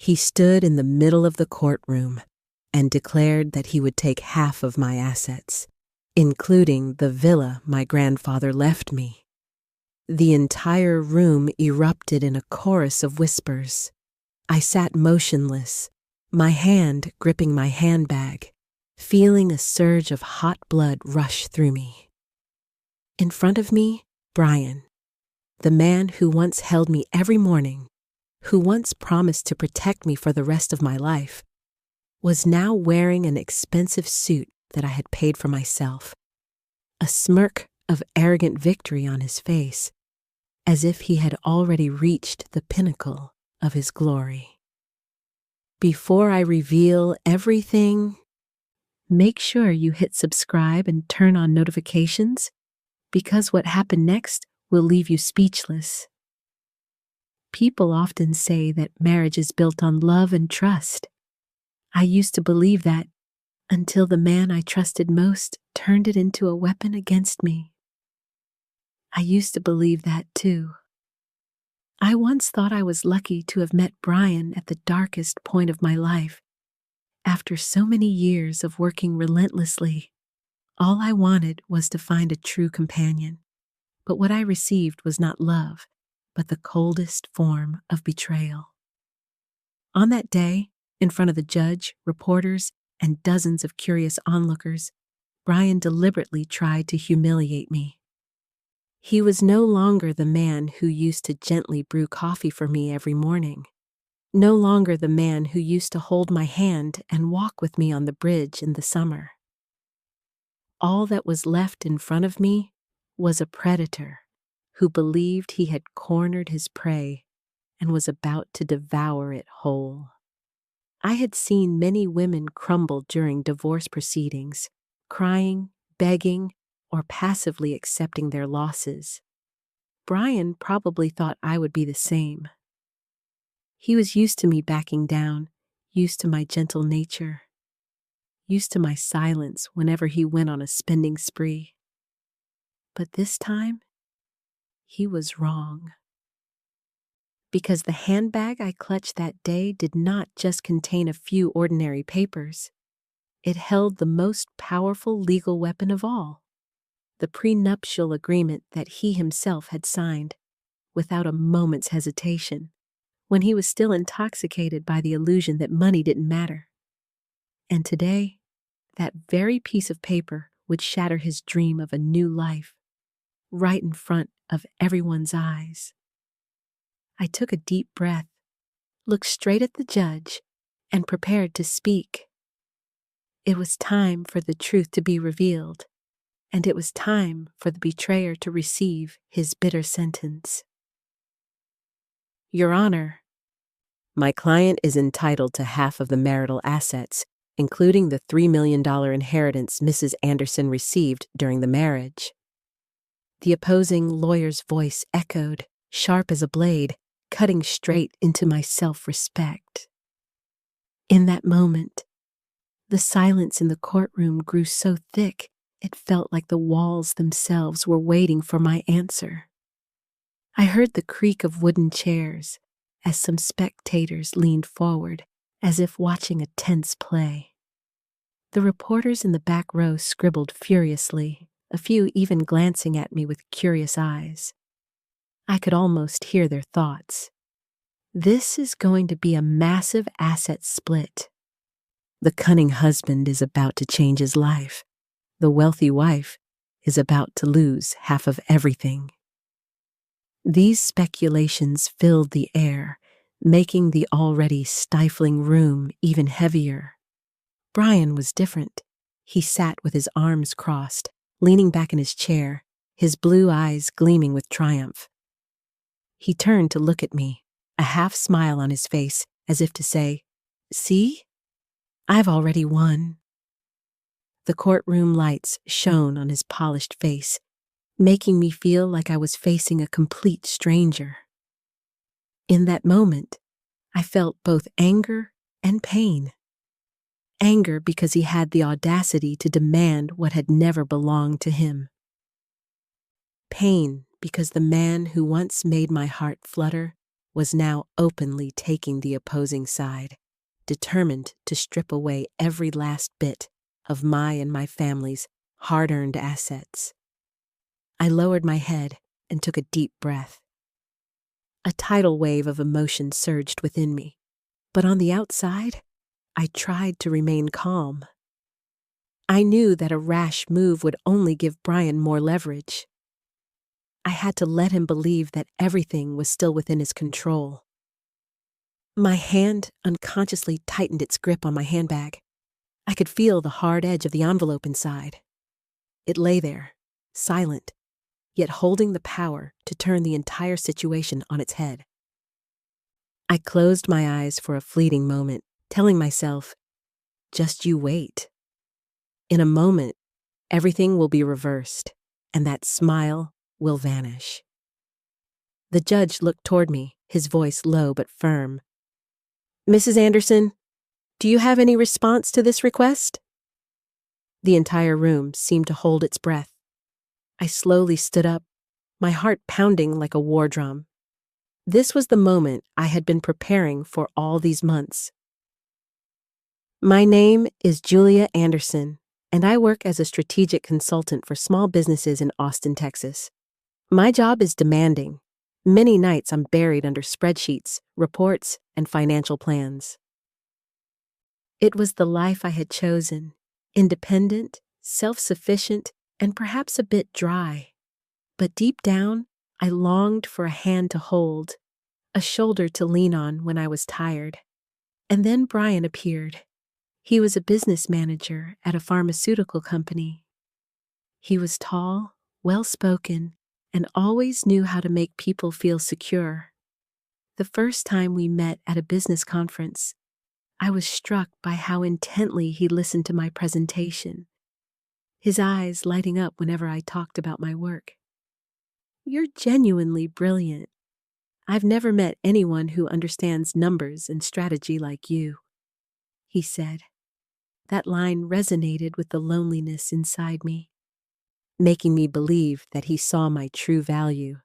He stood in the middle of the courtroom and declared that he would take half of my assets, including the villa my grandfather left me. The entire room erupted in a chorus of whispers. I sat motionless, my hand gripping my handbag, feeling a surge of hot blood rush through me. In front of me, Brian, the man who once held me every morning, who once promised to protect me for the rest of my life, was now wearing an expensive suit that I had paid for myself, a smirk of arrogant victory on his face, as if he had already reached the pinnacle of his glory. Before I reveal everything, make sure you hit subscribe and turn on notifications, because what happened next will leave you speechless. People often say that marriage is built on love and trust. I used to believe that until the man I trusted most turned it into a weapon against me. I used to believe that too. I once thought I was lucky to have met Brian at the darkest point of my life. After so many years of working relentlessly, all I wanted was to find a true companion. But what I received was not love, but the coldest form of betrayal. On that day, in front of the judge, reporters, and dozens of curious onlookers, Brian deliberately tried to humiliate me. He was no longer the man who used to gently brew coffee for me every morning, no longer the man who used to hold my hand and walk with me on the bridge in the summer. All that was left in front of me was a predator who believed he had cornered his prey and was about to devour it whole. I had seen many women crumble during divorce proceedings, crying, begging, or passively accepting their losses. Brian probably thought I would be the same. He was used to me backing down, used to my gentle nature, used to my silence whenever he went on a spending spree. But this time, he was wrong. Because the handbag I clutched that day did not just contain a few ordinary papers. It held the most powerful legal weapon of all, the prenuptial agreement that he himself had signed, without a moment's hesitation, when he was still intoxicated by the illusion that money didn't matter. And today, that very piece of paper would shatter his dream of a new life, right in front of everyone's eyes. I took a deep breath, looked straight at the judge, and prepared to speak. It was time for the truth to be revealed, and it was time for the betrayer to receive his bitter sentence. Your Honor, my client is entitled to half of the marital assets, including the $3 million inheritance Mrs. Anderson received during the marriage. The opposing lawyer's voice echoed, sharp as a blade, cutting straight into my self-respect. In that moment, the silence in the courtroom grew so thick it felt like the walls themselves were waiting for my answer. I heard the creak of wooden chairs as some spectators leaned forward, as if watching a tense play. The reporters in the back row scribbled furiously, a few even glancing at me with curious eyes. I could almost hear their thoughts. This is going to be a massive asset split. The cunning husband is about to change his life. The wealthy wife is about to lose half of everything. These speculations filled the air, making the already stifling room even heavier. Brian was different. He sat with his arms crossed, leaning back in his chair, his blue eyes gleaming with triumph. He turned to look at me, a half smile on his face, as if to say, "See? I've already won." The courtroom lights shone on his polished face, making me feel like I was facing a complete stranger. In that moment, I felt both anger and pain. Anger because he had the audacity to demand what had never belonged to him. Pain because the man who once made my heart flutter was now openly taking the opposing side, determined to strip away every last bit of my and my family's hard-earned assets. I lowered my head and took a deep breath. A tidal wave of emotion surged within me, but on the outside, I tried to remain calm. I knew that a rash move would only give Brian more leverage. I had to let him believe that everything was still within his control. My hand unconsciously tightened its grip on my handbag. I could feel the hard edge of the envelope inside. It lay there, silent, yet holding the power to turn the entire situation on its head. I closed my eyes for a fleeting moment, telling myself, just you wait. In a moment, everything will be reversed, and that smile will vanish. The judge looked toward me, his voice low but firm. Mrs. Anderson, do you have any response to this request? The entire room seemed to hold its breath. I slowly stood up, my heart pounding like a war drum. This was the moment I had been preparing for all these months. My name is Julia Anderson, and I work as a strategic consultant for small businesses in Austin, Texas. My job is demanding. Many nights I'm buried under spreadsheets, reports, and financial plans. It was the life I had chosen, independent, self-sufficient, and perhaps a bit dry. But deep down, I longed for a hand to hold, a shoulder to lean on when I was tired. And then Brian appeared. He was a business manager at a pharmaceutical company. He was tall, well-spoken, and always knew how to make people feel secure. The first time we met at a business conference, I was struck by how intently he listened to my presentation, his eyes lighting up whenever I talked about my work. You're genuinely brilliant. I've never met anyone who understands numbers and strategy like you, he said. That line resonated with the loneliness inside me, making me believe that he saw my true value.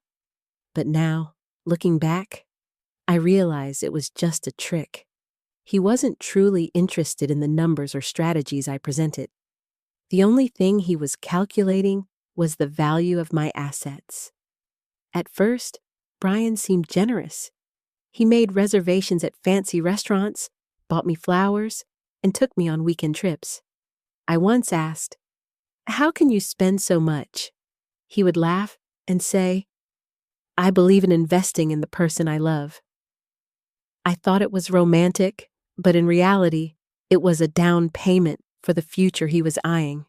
But now, looking back, I realize it was just a trick. He wasn't truly interested in the numbers or strategies I presented. The only thing he was calculating was the value of my assets. At first, Brian seemed generous. He made reservations at fancy restaurants, bought me flowers, and took me on weekend trips. I once asked, "How can you spend so much?" He would laugh and say, "I believe in investing in the person I love." I thought it was romantic, but in reality, it was a down payment for the future he was eyeing.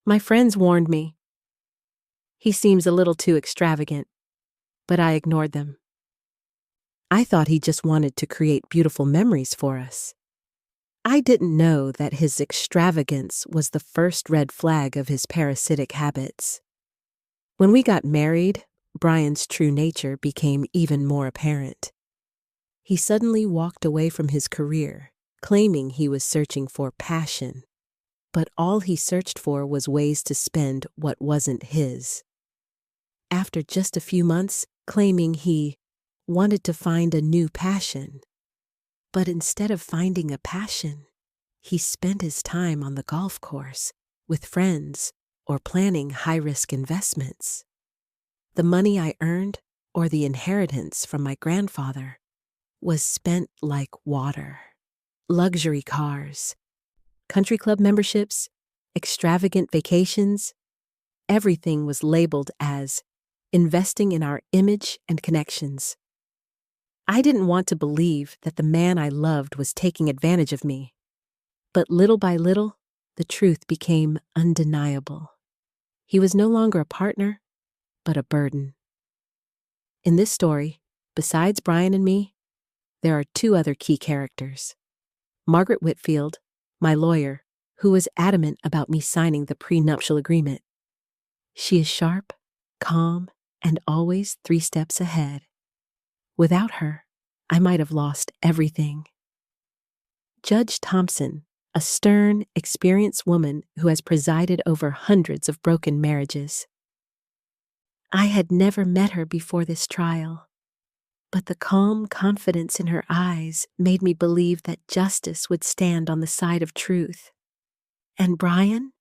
My friends warned me. He seems a little too extravagant, but I ignored them. I thought he just wanted to create beautiful memories for us. I didn't know that his extravagance was the first red flag of his parasitic habits. When we got married, Brian's true nature became even more apparent. He suddenly walked away from his career, claiming he was searching for passion. But all he searched for was ways to spend what wasn't his. After just a few months, claiming he wanted to find a new passion. But instead of finding a passion, he spent his time on the golf course, with friends, or planning high-risk investments. The money I earned, or the inheritance from my grandfather, was spent like water. Luxury cars, country club memberships, extravagant vacations, everything was labeled as investing in our image and connections. I didn't want to believe that the man I loved was taking advantage of me. But little by little, the truth became undeniable. He was no longer a partner, but a burden. In this story, besides Brian and me, there are two other key characters. Margaret Whitfield, my lawyer, who was adamant about me signing the prenuptial agreement. She is sharp, calm, and always 3 steps ahead. Without her, I might have lost everything. Judge Thompson, a stern, experienced woman who has presided over hundreds of broken marriages. I had never met her before this trial. but the calm confidence in her eyes made me believe that justice would stand on the side of truth. And Brian?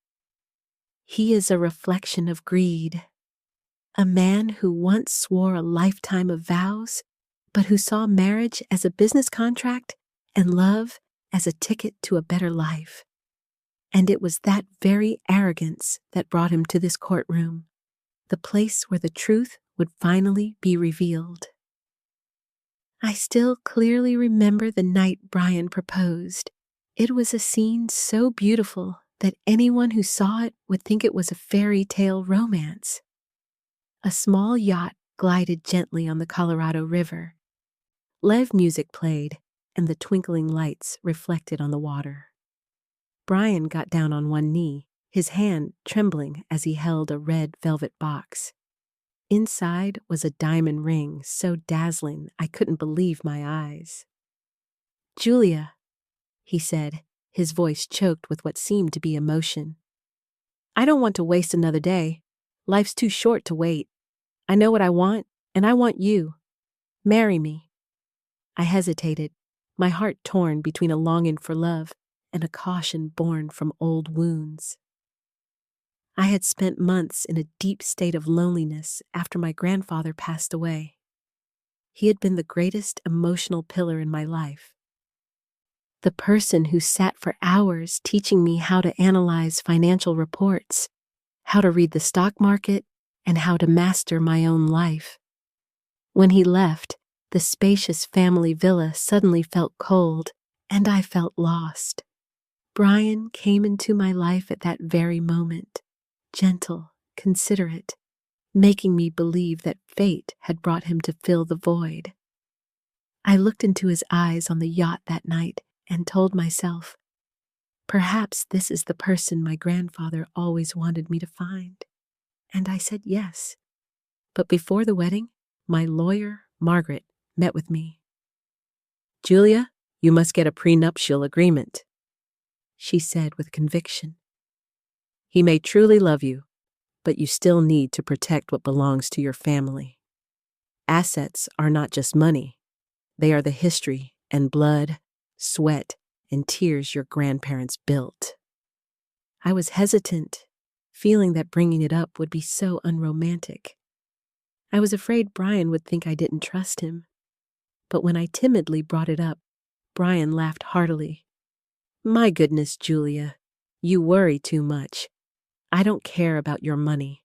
He is a reflection of greed. A man who once swore a lifetime of vows, but who saw marriage as a business contract and love as a ticket to a better life. And it was that very arrogance that brought him to this courtroom, the place where the truth would finally be revealed. I still clearly remember the night Brian proposed. It was a scene so beautiful that anyone who saw it would think it was a fairy tale romance. A small yacht glided gently on the Colorado River. Live music played, and the twinkling lights reflected on the water. Brian got down on one knee, his hand trembling as he held a red velvet box. Inside was a diamond ring so dazzling I couldn't believe my eyes. "Julia," he said, his voice choked with what seemed to be emotion. "I don't want to waste another day. Life's too short to wait. I know what I want, and I want you. Marry me." I hesitated, my heart torn between a longing for love and a caution born from old wounds. I had spent months in a deep state of loneliness after my grandfather passed away. He had been the greatest emotional pillar in my life. The person who sat for hours teaching me how to analyze financial reports, how to read the stock market, and how to master my own life. When he left, the spacious family villa suddenly felt cold, and I felt lost. Brian came into my life at that very moment, gentle, considerate, making me believe that fate had brought him to fill the void. I looked into his eyes on the yacht that night and told myself, perhaps this is the person my grandfather always wanted me to find. And I said yes. But before the wedding, my lawyer, Margaret, met with me. "Julia, you must get a prenuptial agreement," she said with conviction. "He may truly love you, but you still need to protect what belongs to your family. Assets are not just money. They are the history and blood, sweat, and tears your grandparents built." I was hesitant, feeling that bringing it up would be so unromantic. I was afraid Brian would think I didn't trust him. But when I timidly brought it up, Brian laughed heartily. "My goodness, Julia, you worry too much. I don't care about your money.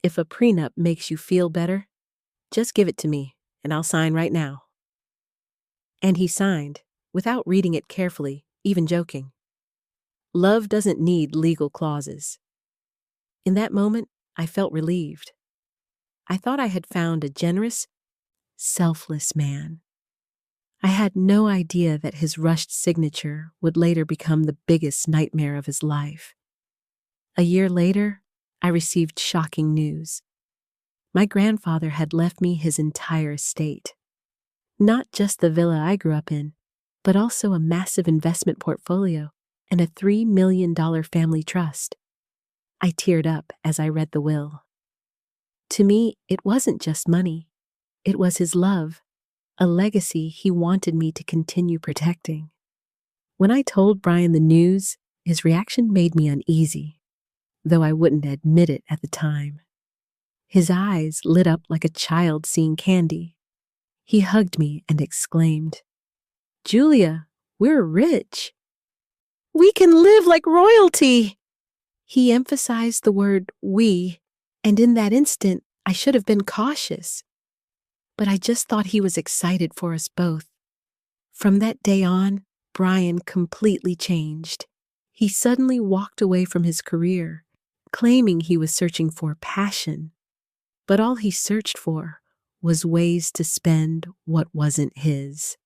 If a prenup makes you feel better, just give it to me, and I'll sign right now." And he signed, without reading it carefully, even joking. Love doesn't need legal clauses. In that moment, I felt relieved. I thought I had found a generous, selfless man. I had no idea that his rushed signature would later become the biggest nightmare of his life. A year later, I received shocking news. My grandfather had left me his entire estate. Not just the villa I grew up in, but also a massive investment portfolio and a $3 million family trust. I teared up as I read the will. To me, it wasn't just money. It was his love, a legacy he wanted me to continue protecting. When I told Brian the news, his reaction made me uneasy, though I wouldn't admit it at the time. His eyes lit up like a child seeing candy. He hugged me and exclaimed, "Julia, we're rich. We can live like royalty." He emphasized the word "we," and in that instant, I should have been cautious. But I just thought he was excited for us both. From that day on, Brian completely changed. He suddenly walked away from his career, claiming he was searching for passion. But all he searched for was ways to spend what wasn't his.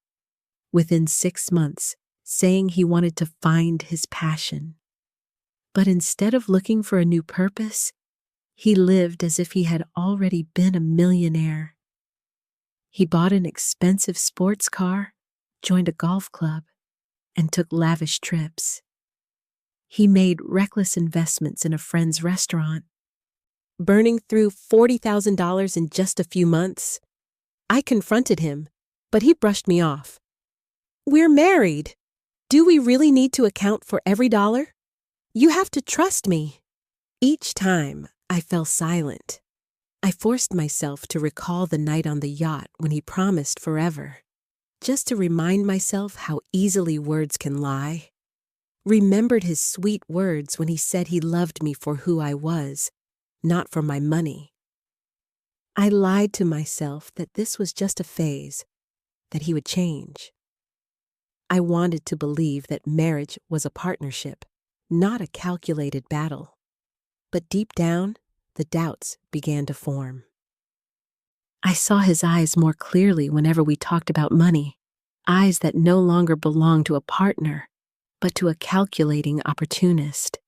Within 6 months, saying he wanted to find his passion. But instead of looking for a new purpose, he lived as if he had already been a millionaire. He bought an expensive sports car, joined a golf club, and took lavish trips. He made reckless investments in a friend's restaurant. Burning through $40,000 in just a few months, I confronted him but he brushed me off. "We're married. Do we really need to account for every dollar? You have to trust me." Each time, I fell silent. I forced myself to recall the night on the yacht when he promised forever, just to remind myself how easily words can lie. Remembered his sweet words when he said he loved me for who I was, not for my money. I lied to myself that this was just a phase, that he would change. I wanted to believe that marriage was a partnership, not a calculated battle. But deep down, the doubts began to form. I saw his eyes more clearly whenever we talked about money, eyes that no longer belonged to a partner, but to a calculating opportunist.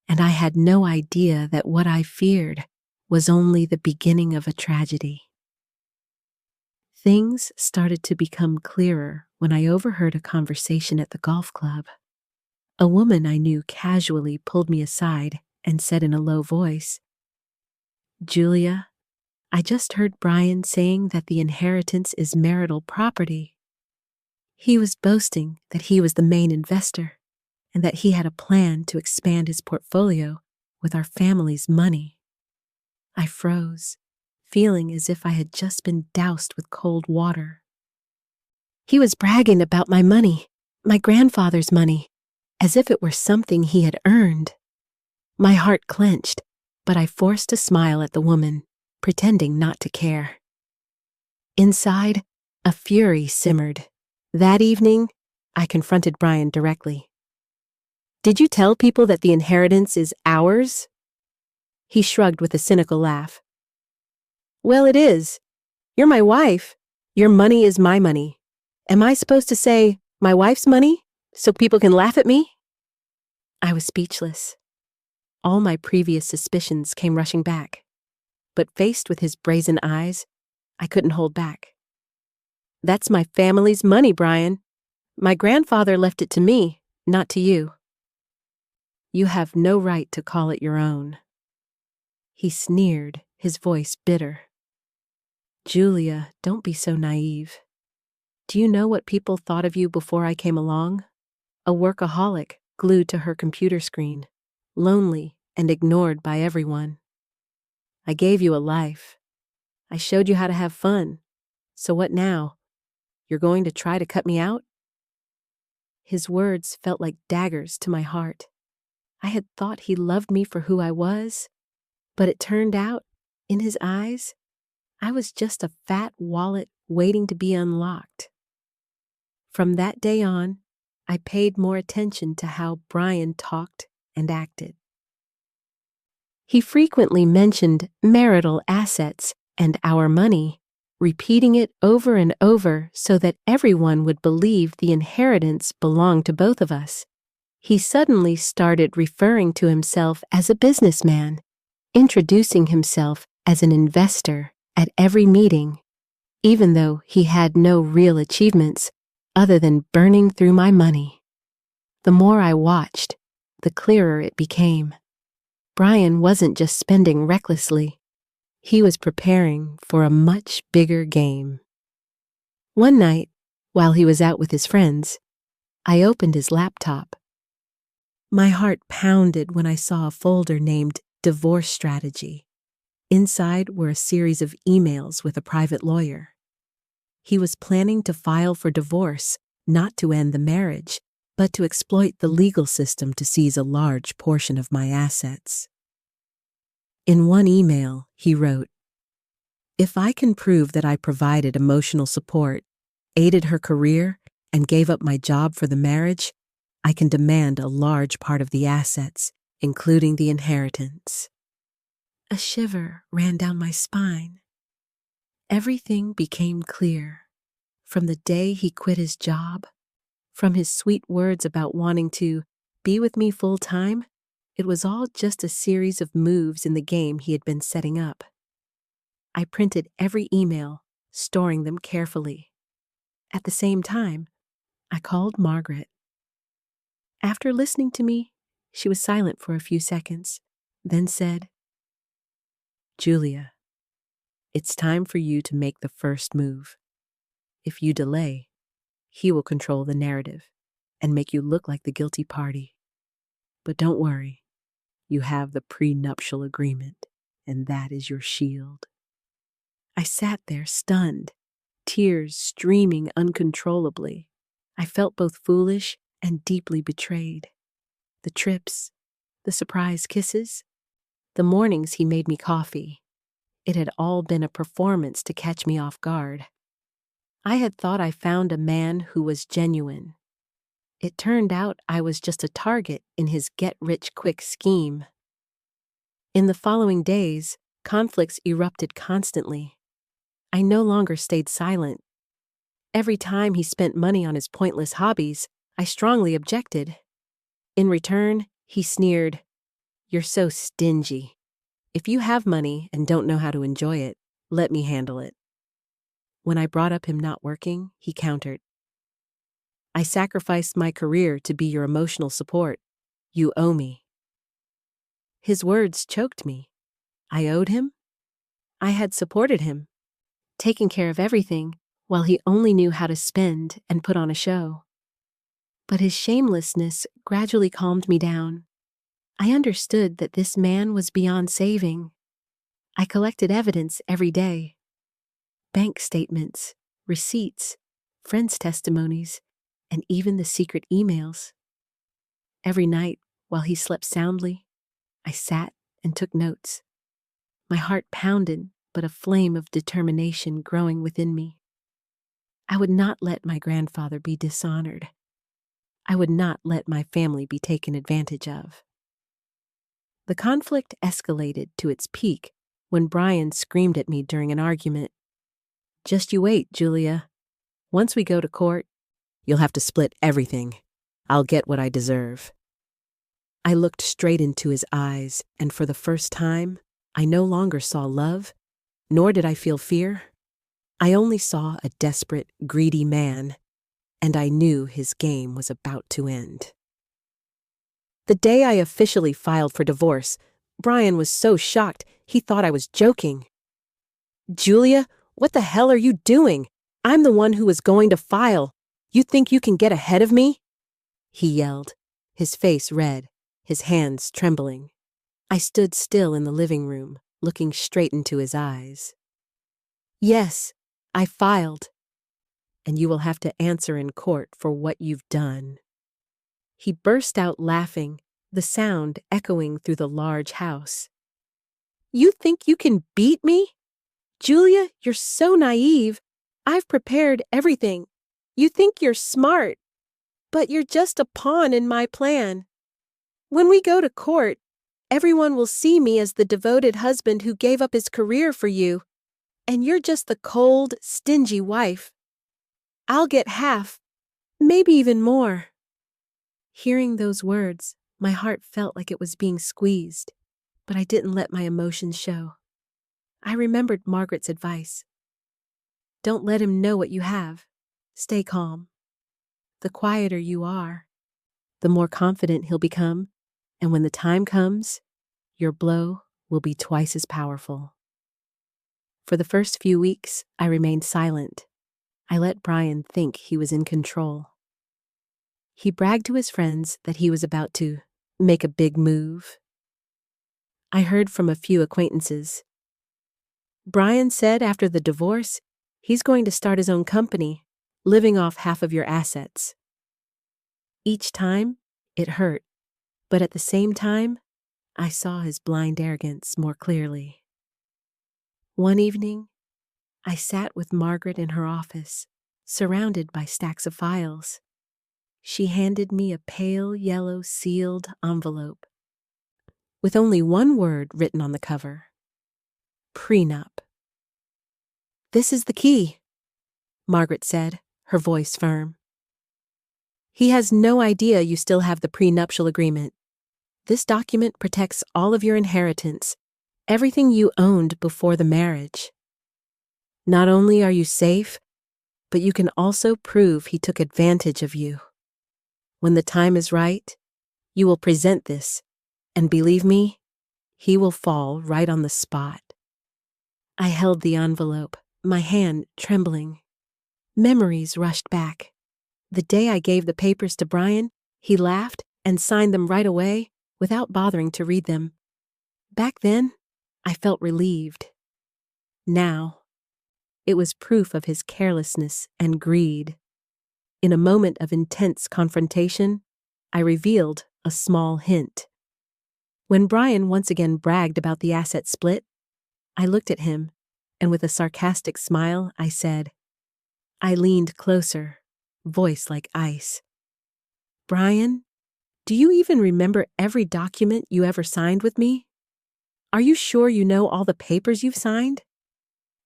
And I had no idea that what I feared was only the beginning of a tragedy. Things started to become clearer when I overheard a conversation at the golf club. A woman I knew casually pulled me aside and said in a low voice, "Julia, I just heard Brian saying that the inheritance is marital property." He was boasting that he was the main investor and that he had a plan to expand his portfolio with our family's money. I froze, feeling as if I had just been doused with cold water. He was bragging about my money, my grandfather's money, as if it were something he had earned. My heart clenched, but I forced a smile at the woman, pretending not to care. Inside, a fury simmered. That evening, I confronted Brian directly. "Did you tell people that the inheritance is ours?" He shrugged with a cynical laugh. "Well, it is. You're my wife. Your money is my money. Am I supposed to say, my wife's money, so people can laugh at me?" I was speechless. All my previous suspicions came rushing back, but faced with his brazen eyes, I couldn't hold back. "That's my family's money, Brian. My grandfather left it to me, not to you. You have no right to call it your own." He sneered, his voice bitter. "Julia, don't be so naive. Do you know what people thought of you before I came along? A workaholic glued to her computer screen, lonely and ignored by everyone. I gave you a life. I showed you how to have fun. So what now? You're going to try to cut me out?" His words felt like daggers to my heart. I had thought he loved me for who I was, but it turned out, in his eyes, I was just a fat wallet waiting to be unlocked. From that day on, I paid more attention to how Brian talked and acted. He frequently mentioned marital assets and our money, repeating it over and over so that everyone would believe the inheritance belonged to both of us. He suddenly started referring to himself as a businessman, introducing himself as an investor at every meeting, even though he had no real achievements other than burning through my money. The more I watched, the clearer it became. Brian wasn't just spending recklessly. He was preparing for a much bigger game. One night, while he was out with his friends, I opened his laptop. My heart pounded when I saw a folder named Divorce Strategy. Inside were a series of emails with a private lawyer. He was planning to file for divorce, not to end the marriage, but to exploit the legal system to seize a large portion of my assets. In one email, he wrote, "If I can prove that I provided emotional support, aided her career, and gave up my job for the marriage, I can demand a large part of the assets, including the inheritance." A shiver ran down my spine. Everything became clear. From the day he quit his job, from his sweet words about wanting to be with me full time, it was all just a series of moves in the game he had been setting up. I printed every email, storing them carefully. At the same time, I called Margaret. After listening to me, she was silent for a few seconds, then said, "Julia, it's time for you to make the first move. If you delay, he will control the narrative and make you look like the guilty party. But don't worry, you have the prenuptial agreement, and that is your shield. I sat there stunned, tears streaming uncontrollably. I felt both foolish and deeply betrayed. The trips, the surprise kisses, the mornings he made me coffee. It had all been a performance to catch me off guard. I had thought I found a man who was genuine. It turned out I was just a target in his get-rich-quick scheme. In the following days, conflicts erupted constantly. I no longer stayed silent. Every time he spent money on his pointless hobbies, I strongly objected. In return, he sneered, "You're so stingy. If you have money and don't know how to enjoy it, let me handle it." When I brought up him not working, he countered, "I sacrificed my career to be your emotional support. You owe me." His words choked me. I owed him? I had supported him, taken care of everything, while he only knew how to spend and put on a show. But his shamelessness gradually calmed me down. I understood that this man was beyond saving. I collected evidence every day. Bank statements, receipts, friends' testimonies, and even the secret emails. Every night, while he slept soundly, I sat and took notes. My heart pounded, but a flame of determination growing within me. I would not let my grandfather be dishonored. I would not let my family be taken advantage of. The conflict escalated to its peak when Brian screamed at me during an argument. "Just you wait, Julia. Once we go to court, you'll have to split everything. I'll get what I deserve." I looked straight into his eyes, and for the first time, I no longer saw love, nor did I feel fear. I only saw a desperate, greedy man, and I knew his game was about to end. The day I officially filed for divorce, Brian was so shocked he thought I was joking. "Julia, what the hell are you doing? I'm the one who was going to file. You think you can get ahead of me?" he yelled, his face red, his hands trembling. I stood still in the living room, looking straight into his eyes. "Yes, I filed. And you will have to answer in court for what you've done." He burst out laughing, the sound echoing through the large house. "You think you can beat me? Julia, you're so naive. I've prepared everything. You think you're smart, but you're just a pawn in my plan. When we go to court, everyone will see me as the devoted husband who gave up his career for you, and you're just the cold, stingy wife. I'll get half, maybe even more." Hearing those words, my heart felt like it was being squeezed, but I didn't let my emotions show. I remembered Margaret's advice. Don't let him know what you have. Stay calm. The quieter you are, the more confident he'll become, and when the time comes, your blow will be twice as powerful. For the first few weeks, I remained silent. I let Brian think he was in control. He bragged to his friends that he was about to make a big move. I heard from a few acquaintances. "Brian said after the divorce, he's going to start his own company, living off half of your assets." Each time, it hurt, but at the same time, I saw his blind arrogance more clearly. One evening, I sat with Margaret in her office, surrounded by stacks of files. She handed me a pale yellow sealed envelope with only one word written on the cover: prenup. "This is the key," Margaret said, her voice firm. "He has no idea you still have the prenuptial agreement. This document protects all of your inheritance, everything you owned before the marriage. Not only are you safe, but you can also prove he took advantage of you. When the time is right, you will present this, and believe me, he will fall right on the spot." I held the envelope, my hand trembling. Memories rushed back. The day I gave the papers to Brian, he laughed and signed them right away without bothering to read them. Back then, I felt relieved. Now, it was proof of his carelessness and greed. In a moment of intense confrontation, I revealed a small hint. When Brian once again bragged about the asset split, I looked at him, and with a sarcastic smile, I said, I leaned closer, voice like ice. Brian, do you even remember every document you ever signed with me? Are you sure you know all the papers you've signed?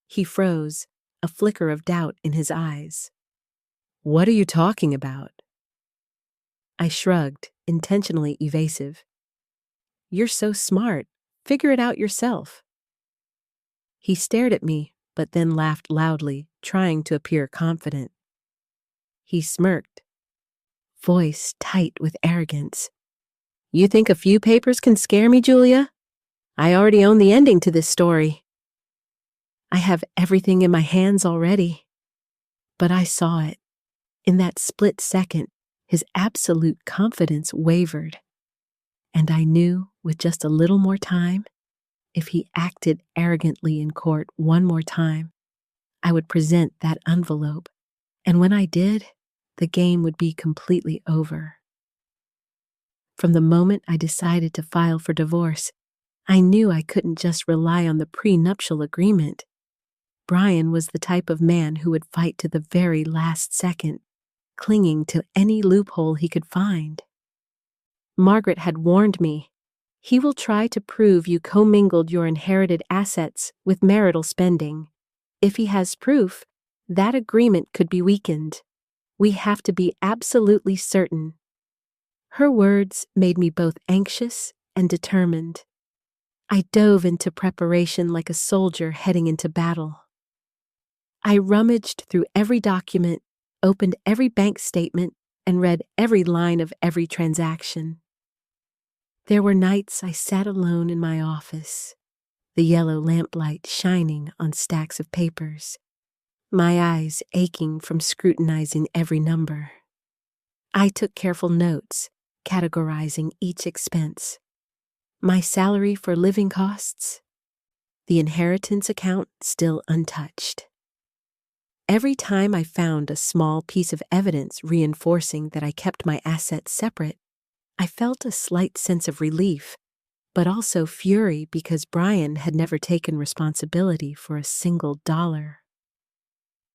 He froze, a flicker of doubt in his eyes. What are you talking about? I shrugged, intentionally evasive. You're so smart. Figure it out yourself. He stared at me, but then laughed loudly, trying to appear confident. He smirked, voice tight with arrogance. You think a few papers can scare me, Julia? I already own the ending to this story. I have everything in my hands already. But I saw it. In that split second, his absolute confidence wavered. And I knew, with just a little more time, if he acted arrogantly in court one more time, I would present that envelope. And when I did, the game would be completely over. From the moment I decided to file for divorce, I knew I couldn't just rely on the prenuptial agreement. Brian was the type of man who would fight to the very last second, clinging to any loophole he could find. Margaret had warned me, he will try to prove you commingled your inherited assets with marital spending. If he has proof, that agreement could be weakened. We have to be absolutely certain. Her words made me both anxious and determined. I dove into preparation like a soldier heading into battle. I rummaged through every document, opened every bank statement, and read every line of every transaction. There were nights I sat alone in my office, the yellow lamplight shining on stacks of papers, my eyes aching from scrutinizing every number. I took careful notes, categorizing each expense. My salary for living costs, the inheritance account still untouched. Every time I found a small piece of evidence reinforcing that I kept my assets separate, I felt a slight sense of relief, but also fury because Brian had never taken responsibility for a single dollar.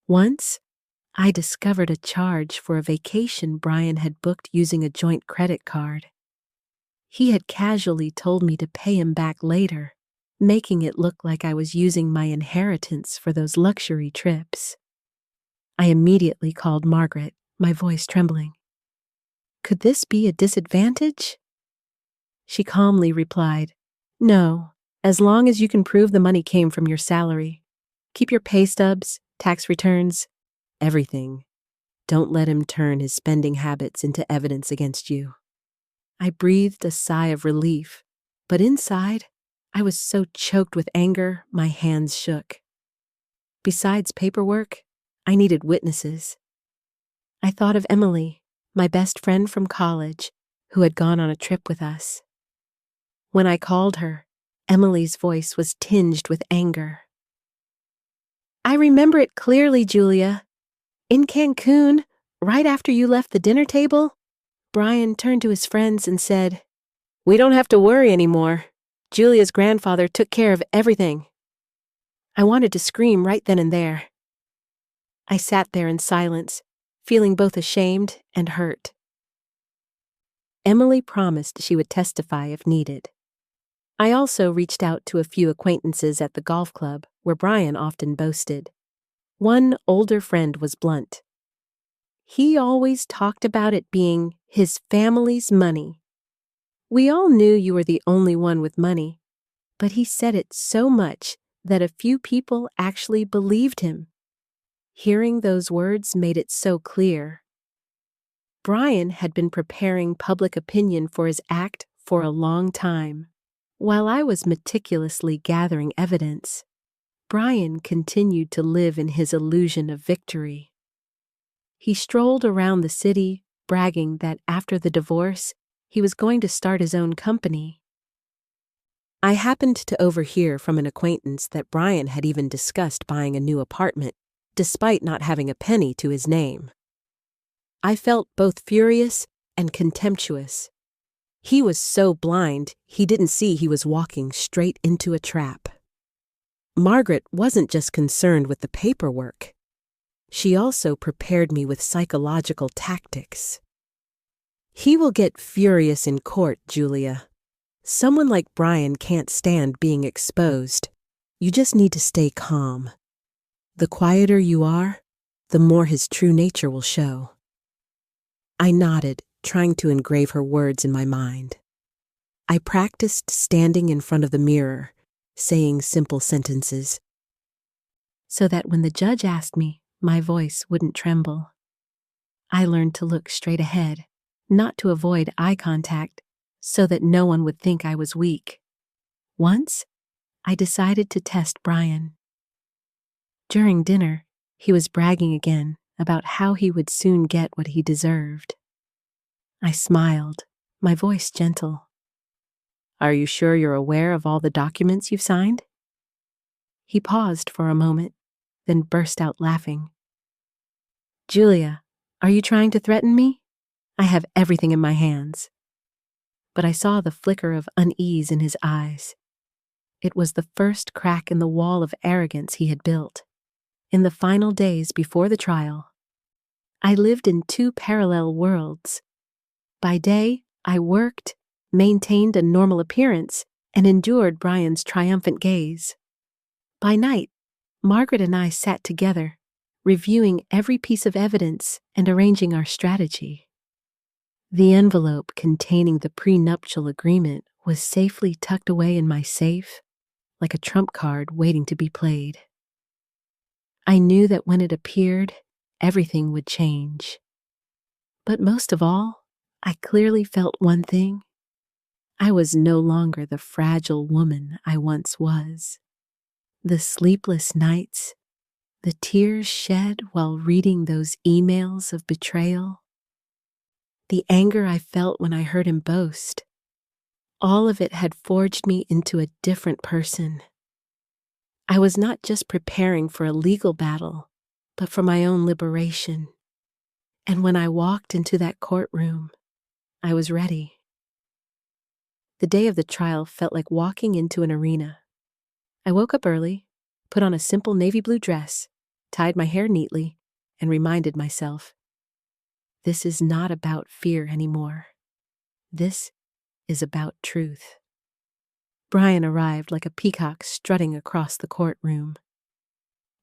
Once, I discovered a charge for a vacation Brian had booked using a joint credit card. He had casually told me to pay him back later, making it look like I was using my inheritance for those luxury trips. I immediately called Margaret, my voice trembling. Could this be a disadvantage? She calmly replied, No, as long as you can prove the money came from your salary. Keep your pay stubs, tax returns, everything. Don't let him turn his spending habits into evidence against you. I breathed a sigh of relief, but inside, I was so choked with anger, my hands shook. Besides paperwork, I needed witnesses. I thought of Emily, my best friend from college, who had gone on a trip with us. When I called her, Emily's voice was tinged with anger. I remember it clearly, Julia. In Cancun, right after you left the dinner table, Brian turned to his friends and said, We don't have to worry anymore. Julia's grandfather took care of everything. I wanted to scream right then and there. I sat there in silence, feeling both ashamed and hurt. Emily promised she would testify if needed. I also reached out to a few acquaintances at the golf club, where Brian often boasted. One older friend was blunt. He always talked about it being his family's money. We all knew you were the only one with money, but he said it so much that a few people actually believed him. Hearing those words made it so clear. Brian had been preparing public opinion for his act for a long time. While I was meticulously gathering evidence, Brian continued to live in his illusion of victory. He strolled around the city, bragging that after the divorce, he was going to start his own company. I happened to overhear from an acquaintance that Brian had even discussed buying a new apartment, despite not having a penny to his name. I felt both furious and contemptuous. He was so blind, he didn't see he was walking straight into a trap. Margaret wasn't just concerned with the paperwork. She also prepared me with psychological tactics. He will get furious in court, Julia. Someone like Brian can't stand being exposed. You just need to stay calm. The quieter you are, the more his true nature will show. I nodded, trying to engrave her words in my mind. I practiced standing in front of the mirror, saying simple sentences, so that when the judge asked me, my voice wouldn't tremble. I learned to look straight ahead, not to avoid eye contact, so that no one would think I was weak. Once, I decided to test Brian. During dinner, he was bragging again about how he would soon get what he deserved. I smiled, my voice gentle. Are you sure you're aware of all the documents you've signed? He paused for a moment, then burst out laughing. Julia, are you trying to threaten me? I have everything in my hands. But I saw the flicker of unease in his eyes. It was the first crack in the wall of arrogance he had built. In the final days before the trial, I lived in two parallel worlds. By day, I worked, maintained a normal appearance, and endured Brian's triumphant gaze. By night, Margaret and I sat together, reviewing every piece of evidence and arranging our strategy. The envelope containing the prenuptial agreement was safely tucked away in my safe, like a trump card waiting to be played. I knew that when it appeared, everything would change. But most of all, I clearly felt one thing. I was no longer the fragile woman I once was. The sleepless nights, the tears shed while reading those emails of betrayal, the anger I felt when I heard him boast, all of it had forged me into a different person. I was not just preparing for a legal battle, but for my own liberation. And when I walked into that courtroom, I was ready. The day of the trial felt like walking into an arena. I woke up early, put on a simple navy blue dress, tied my hair neatly, and reminded myself, this is not about fear anymore. This is about truth. Brian arrived like a peacock strutting across the courtroom.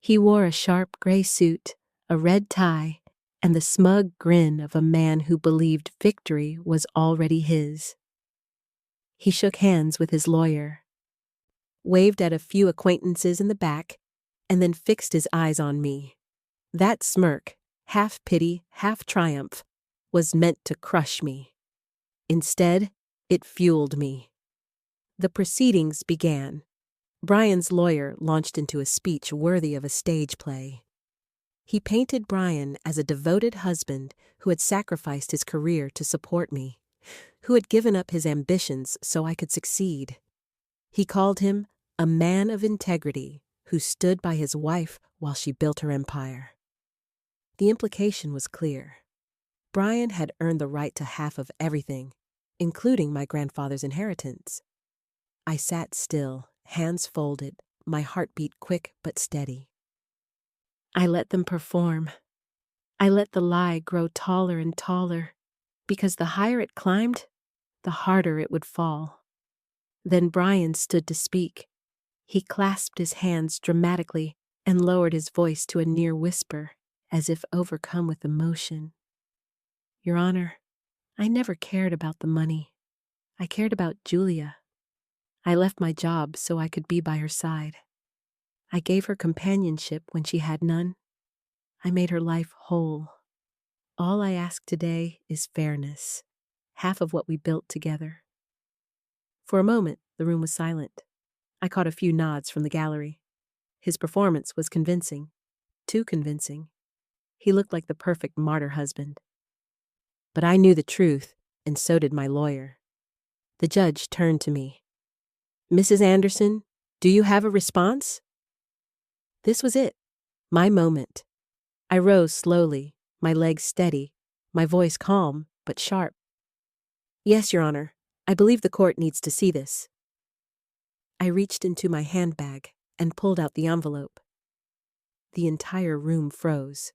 He wore a sharp gray suit, a red tie, and the smug grin of a man who believed victory was already his. He shook hands with his lawyer, waved at a few acquaintances in the back, and then fixed his eyes on me. That smirk, half pity, half triumph, was meant to crush me. Instead, it fueled me. The proceedings began. Brian's lawyer launched into a speech worthy of a stage play. He painted Brian as a devoted husband who had sacrificed his career to support me, who had given up his ambitions so I could succeed. He called him a man of integrity who stood by his wife while she built her empire. The implication was clear. Brian had earned the right to half of everything, including my grandfather's inheritance. I sat still, hands folded, my heartbeat quick but steady. I let them perform. I let the lie grow taller and taller, because the higher it climbed, the harder it would fall. Then Brian stood to speak. He clasped his hands dramatically and lowered his voice to a near whisper, as if overcome with emotion. Your Honor, I never cared about the money. I cared about Julia. I left my job so I could be by her side. I gave her companionship when she had none. I made her life whole. All I ask today is fairness, half of what we built together. For a moment, the room was silent. I caught a few nods from the gallery. His performance was convincing, too convincing. He looked like the perfect martyr husband. But I knew the truth, and so did my lawyer. The judge turned to me. "Mrs. Anderson, do you have a response?" This was it, my moment. I rose slowly, my legs steady, my voice calm but sharp. "Yes, Your Honor. I believe the court needs to see this." I reached into my handbag and pulled out the envelope. The entire room froze.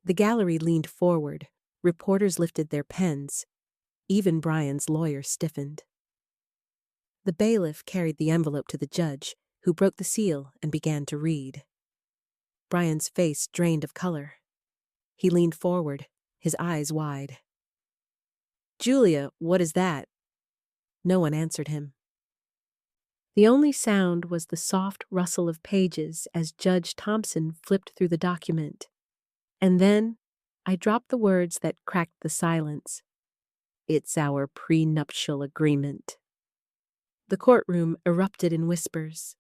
The gallery leaned forward. Reporters lifted their pens. Even Brian's lawyer stiffened. The bailiff carried the envelope to the judge, who broke the seal and began to read. Brian's face drained of color. He leaned forward, his eyes wide. "Julia, what is that?" No one answered him. The only sound was the soft rustle of pages as Judge Thompson flipped through the document. And then I dropped the words that cracked the silence. "It's our prenuptial agreement." The courtroom erupted in whispers.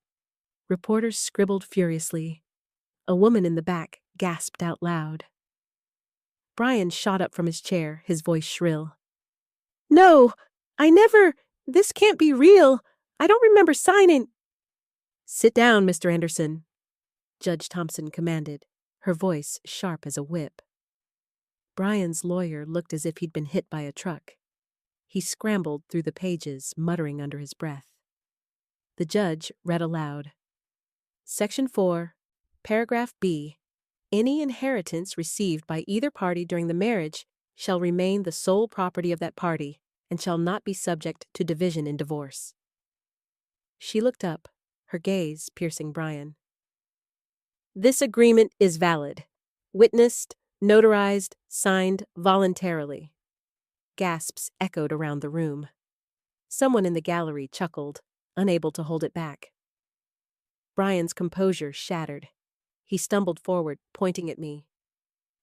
Reporters scribbled furiously. A woman in the back gasped out loud. Brian shot up from his chair, his voice shrill. "No, this can't be real. I don't remember signing." "Sit down, Mr. Anderson," Judge Thompson commanded, her voice sharp as a whip. Brian's lawyer looked as if he'd been hit by a truck. He scrambled through the pages, muttering under his breath. The judge read aloud. "Section 4, Paragraph B. Any inheritance received by either party during the marriage shall remain the sole property of that party and shall not be subject to division in divorce." She looked up, her gaze piercing Brian. "This agreement is valid. Witnessed, notarized, signed voluntarily." Gasps echoed around the room. Someone in the gallery chuckled, unable to hold it back. Brian's composure shattered. He stumbled forward, pointing at me.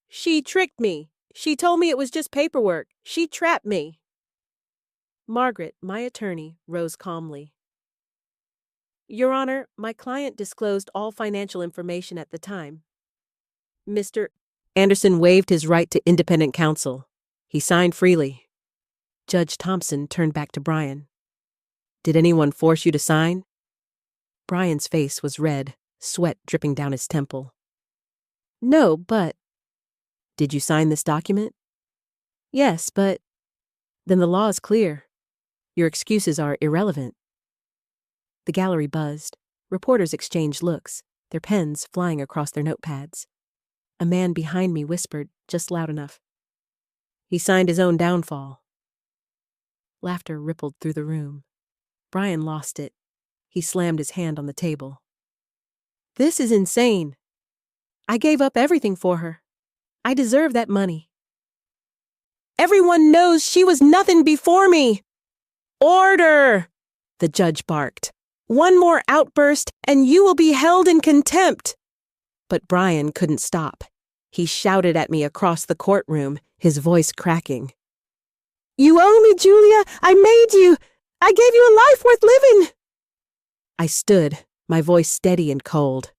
"She tricked me. She told me it was just paperwork. She trapped me." Margaret, my attorney, rose calmly. "Your Honor, my client disclosed all financial information at the time." Mr. Anderson waived his right to independent counsel. He signed freely. Judge Thompson turned back to Brian. "Did anyone force you to sign?" Brian's face was red, sweat dripping down his temple. "No, but—" "Did you sign this document?" "Yes, but—" "Then the law is clear. Your excuses are irrelevant." The gallery buzzed. Reporters exchanged looks, their pens flying across their notepads. A man behind me whispered, just loud enough, "He signed his own downfall." Laughter rippled through the room. Brian lost it. He slammed his hand on the table. "This is insane. I gave up everything for her. I deserve that money." "Everyone knows she was nothing before me." "Order!" the judge barked. "One more outburst and you will be held in contempt." But Brian couldn't stop. He shouted at me across the courtroom, his voice cracking. "You owe me, Julia. I made you. I gave you a life worth living." I stood, my voice steady and cold.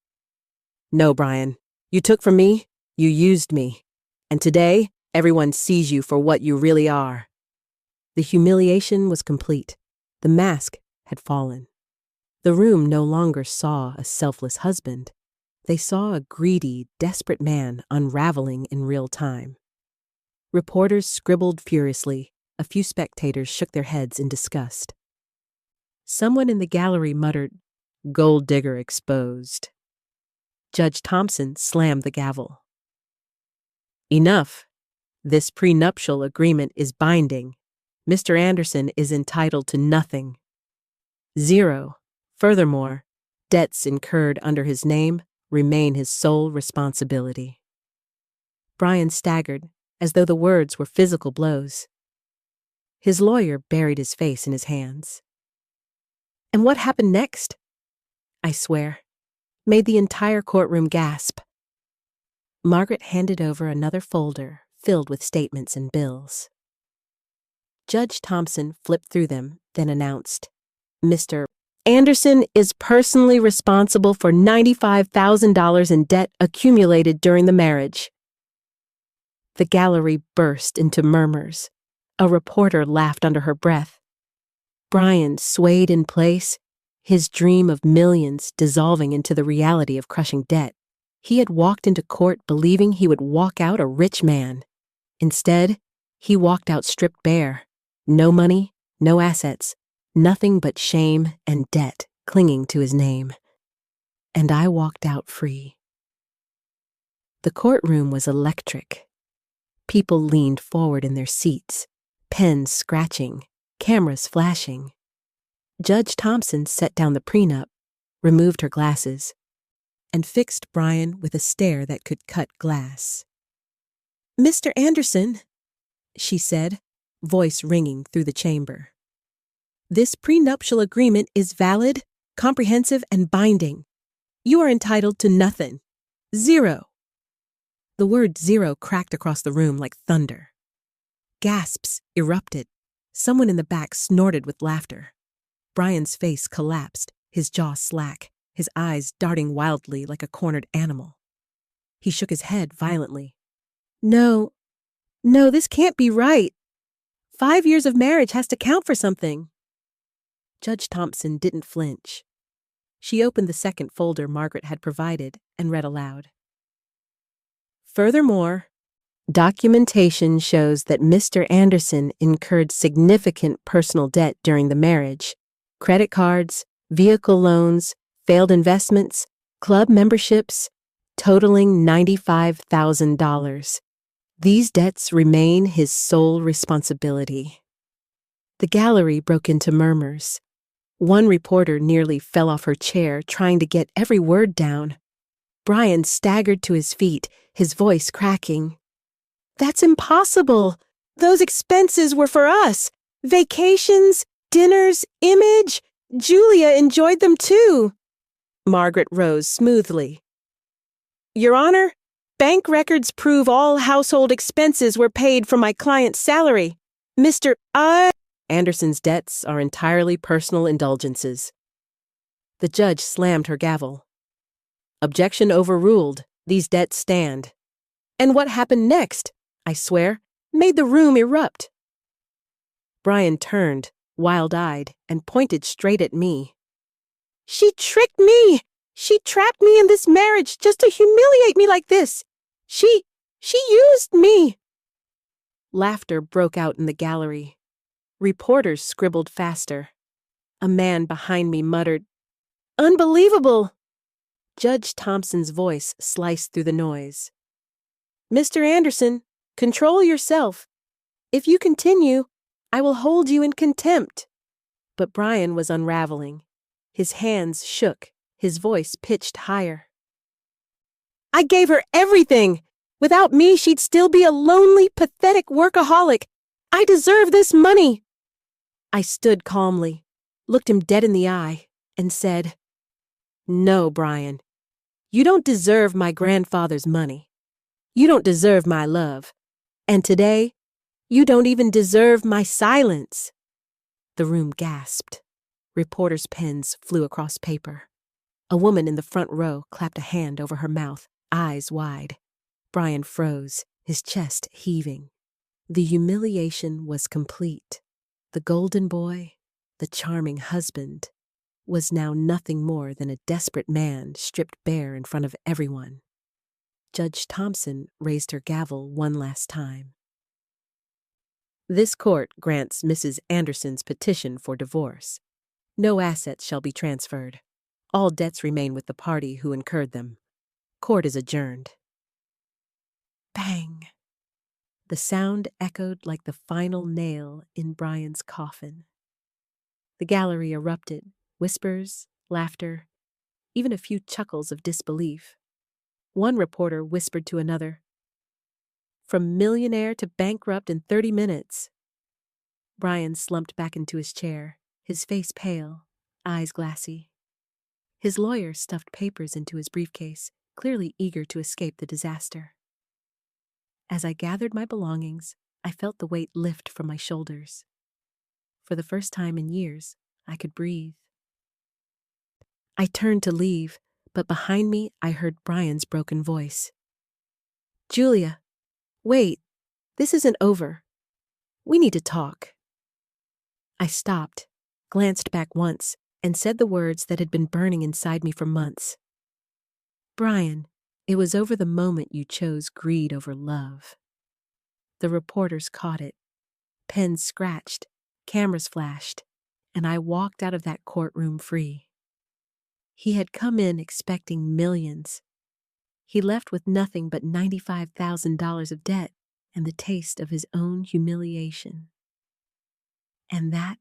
"No, Brian. You took from me, you used me. And today, everyone sees you for what you really are." The humiliation was complete. The mask had fallen. The room no longer saw a selfless husband. They saw a greedy, desperate man unraveling in real time. Reporters scribbled furiously. A few spectators shook their heads in disgust. Someone in the gallery muttered, "Gold digger exposed." Judge Thompson slammed the gavel. "Enough. This prenuptial agreement is binding. Mr. Anderson is entitled to nothing. Zero. Furthermore, debts incurred under his name remain his sole responsibility." Brian staggered, as though the words were physical blows. His lawyer buried his face in his hands. And what happened next? I swear, made the entire courtroom gasp. Margaret handed over another folder filled with statements and bills. Judge Thompson flipped through them, then announced, "Mr. Anderson is personally responsible for $95,000 in debt accumulated during the marriage. The gallery burst into murmurs. A reporter laughed under her breath. Brian swayed in place, his dream of millions dissolving into the reality of crushing debt. He had walked into court believing he would walk out a rich man. Instead, he walked out stripped bare. No money, no assets, nothing but shame and debt clinging to his name. And I walked out free. The courtroom was electric. People leaned forward in their seats, pens scratching, cameras flashing. Judge Thompson set down the prenup, removed her glasses, and fixed Brian with a stare that could cut glass. "Mr. Anderson," she said, voice ringing through the chamber. "This prenuptial agreement is valid, comprehensive, and binding. You are entitled to nothing. Zero." The word zero cracked across the room like thunder. Gasps erupted. Someone in the back snorted with laughter. Brian's face collapsed, his jaw slack, his eyes darting wildly like a cornered animal. He shook his head violently. No, this can't be right. 5 years of marriage has to count for something." Judge Thompson didn't flinch. She opened the second folder Margaret had provided and read aloud. "Furthermore, documentation shows that Mr. Anderson incurred significant personal debt during the marriage. Credit cards, vehicle loans, failed investments, club memberships, totaling $95,000. These debts remain his sole responsibility." The gallery broke into murmurs. One reporter nearly fell off her chair trying to get every word down. Brian staggered to his feet, his voice cracking. "That's impossible. Those expenses were for us. Vacations, dinners, image. Julia enjoyed them too." Margaret rose smoothly. "Your Honor, bank records prove all household expenses were paid from my client's salary. Mr. Anderson's debts are entirely personal indulgences." The judge slammed her gavel. "Objection overruled. These debts stand." And what happened next, I swear, made the room erupt. Brian turned, wild-eyed, and pointed straight at me. "She tricked me! She trapped me in this marriage just to humiliate me like this! She used me!" Laughter broke out in the gallery. Reporters scribbled faster. A man behind me muttered, "Unbelievable!" Judge Thompson's voice sliced through the noise. "Mr. Anderson, control yourself. If you continue, I will hold you in contempt." But Brian was unraveling. His hands shook, his voice pitched higher. "I gave her everything. Without me, she'd still be a lonely, pathetic workaholic. I deserve this money." I stood calmly, looked him dead in the eye, and said, "No, Brian. You don't deserve my grandfather's money. You don't deserve my love. And today, you don't even deserve my silence." The room gasped. Reporters' pens flew across paper. A woman in the front row clapped a hand over her mouth, eyes wide. Brian froze, his chest heaving. The humiliation was complete. The golden boy, the charming husband, was now nothing more than a desperate man stripped bare in front of everyone. Judge Thompson raised her gavel one last time. "This court grants Mrs. Anderson's petition for divorce. No assets shall be transferred. All debts remain with the party who incurred them. Court is adjourned." Bang! The sound echoed like the final nail in Brian's coffin. The gallery erupted, whispers, laughter, even a few chuckles of disbelief. One reporter whispered to another, "From millionaire to bankrupt in 30 minutes. Brian slumped back into his chair, his face pale, eyes glassy. His lawyer stuffed papers into his briefcase, clearly eager to escape the disaster. As I gathered my belongings, I felt the weight lift from my shoulders. For the first time in years, I could breathe. I turned to leave, but behind me I heard Brian's broken voice. "Julia, Wait, this isn't over. We need to talk. I stopped, glanced back once, and said the words that had been burning inside me for months. Brian, it was over the moment you chose greed over love. The reporters caught it. Pens scratched, cameras flashed, and I walked out of that courtroom free. He had come in expecting millions. He left with nothing but $95,000 of debt and the taste of his own humiliation. And that,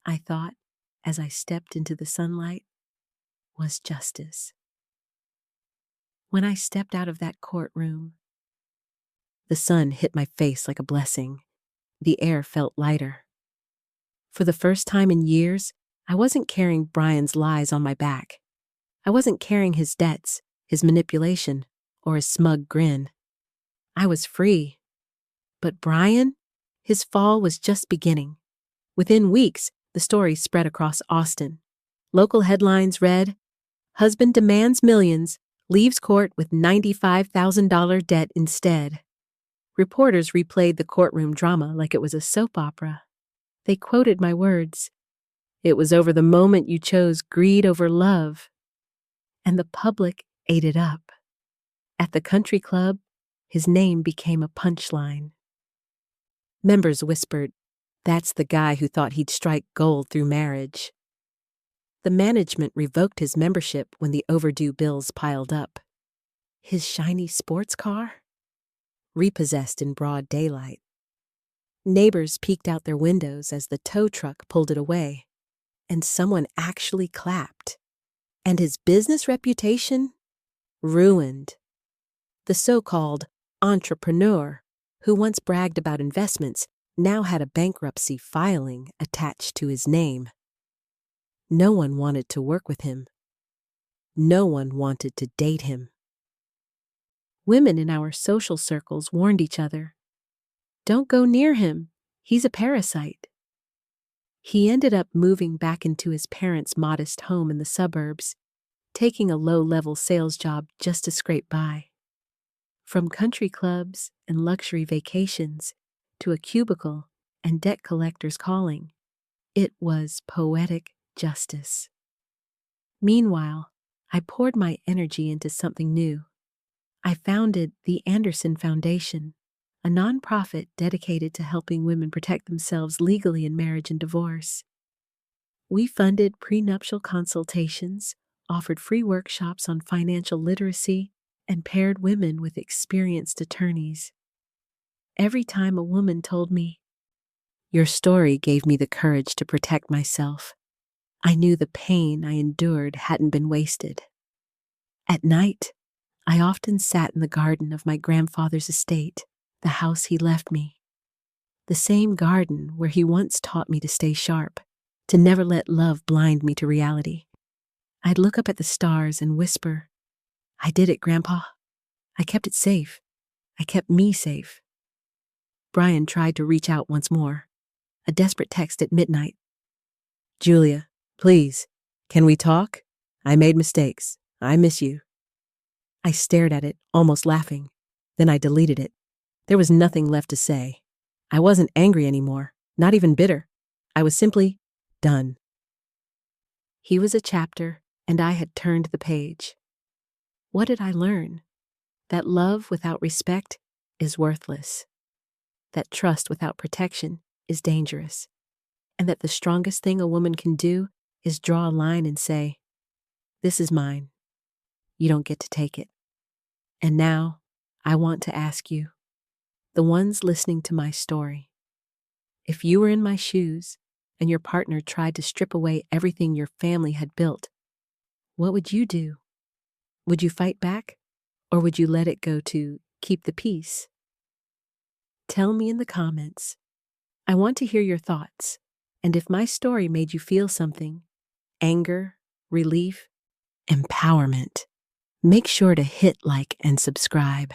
I thought, as I stepped into the sunlight, was justice. When I stepped out of that courtroom, the sun hit my face like a blessing. The air felt lighter. For the first time in years, I wasn't carrying Brian's lies on my back. I wasn't carrying his debts, his manipulation, or his smug grin. I was free. But Brian, his fall was just beginning. Within weeks, the story spread across Austin. Local headlines read, "Husband demands millions, leaves court with $95,000 debt instead." Reporters replayed the courtroom drama like it was a soap opera. They quoted my words. It was over the moment you chose greed over love. And the public ate it up. At the country club, his name became a punchline. Members whispered, "That's the guy who thought he'd strike gold through marriage." The management revoked his membership when the overdue bills piled up. His shiny sports car? Repossessed in broad daylight. Neighbors peeked out their windows as the tow truck pulled it away, and someone actually clapped. And his business reputation? Ruined. The so-called entrepreneur, who once bragged about investments, now had a bankruptcy filing attached to his name. No one wanted to work with him. No one wanted to date him. Women in our social circles warned each other, "Don't go near him. He's a parasite." He ended up moving back into his parents' modest home in the suburbs, taking a low-level sales job just to scrape by. From country clubs and luxury vacations to a cubicle and debt collectors calling, it was poetic justice. Meanwhile, I poured my energy into something new. I founded the Anderson Foundation, a nonprofit dedicated to helping women protect themselves legally in marriage and divorce. We funded prenuptial consultations, offered free workshops on financial literacy, and paired women with experienced attorneys. Every time a woman told me, "Your story gave me the courage to protect myself," I knew the pain I endured hadn't been wasted. At night, I often sat in the garden of my grandfather's estate, the house he left me. The same garden where he once taught me to stay sharp, to never let love blind me to reality. I'd look up at the stars and whisper, "I did it, Grandpa. I kept it safe. I kept me safe." Brian tried to reach out once more. A desperate text at midnight. "Julia, please, can we talk? I made mistakes. I miss you." I stared at it, almost laughing. Then I deleted it. There was nothing left to say. I wasn't angry anymore, not even bitter. I was simply done. He was a chapter, and I had turned the page. What did I learn? That love without respect is worthless. That trust without protection is dangerous. And that the strongest thing a woman can do is draw a line and say, "This is mine. You don't get to take it." And now, I want to ask you, the ones listening to my story, if you were in my shoes and your partner tried to strip away everything your family had built, what would you do? Would you fight back, or would you let it go to keep the peace? Tell me in the comments. I want to hear your thoughts, and if my story made you feel something, anger, relief, empowerment, make sure to hit like and subscribe,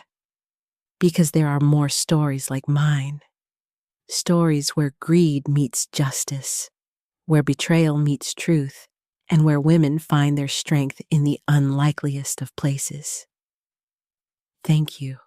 because there are more stories like mine. Stories where greed meets justice, where betrayal meets truth, and where women find their strength in the unlikeliest of places. Thank you.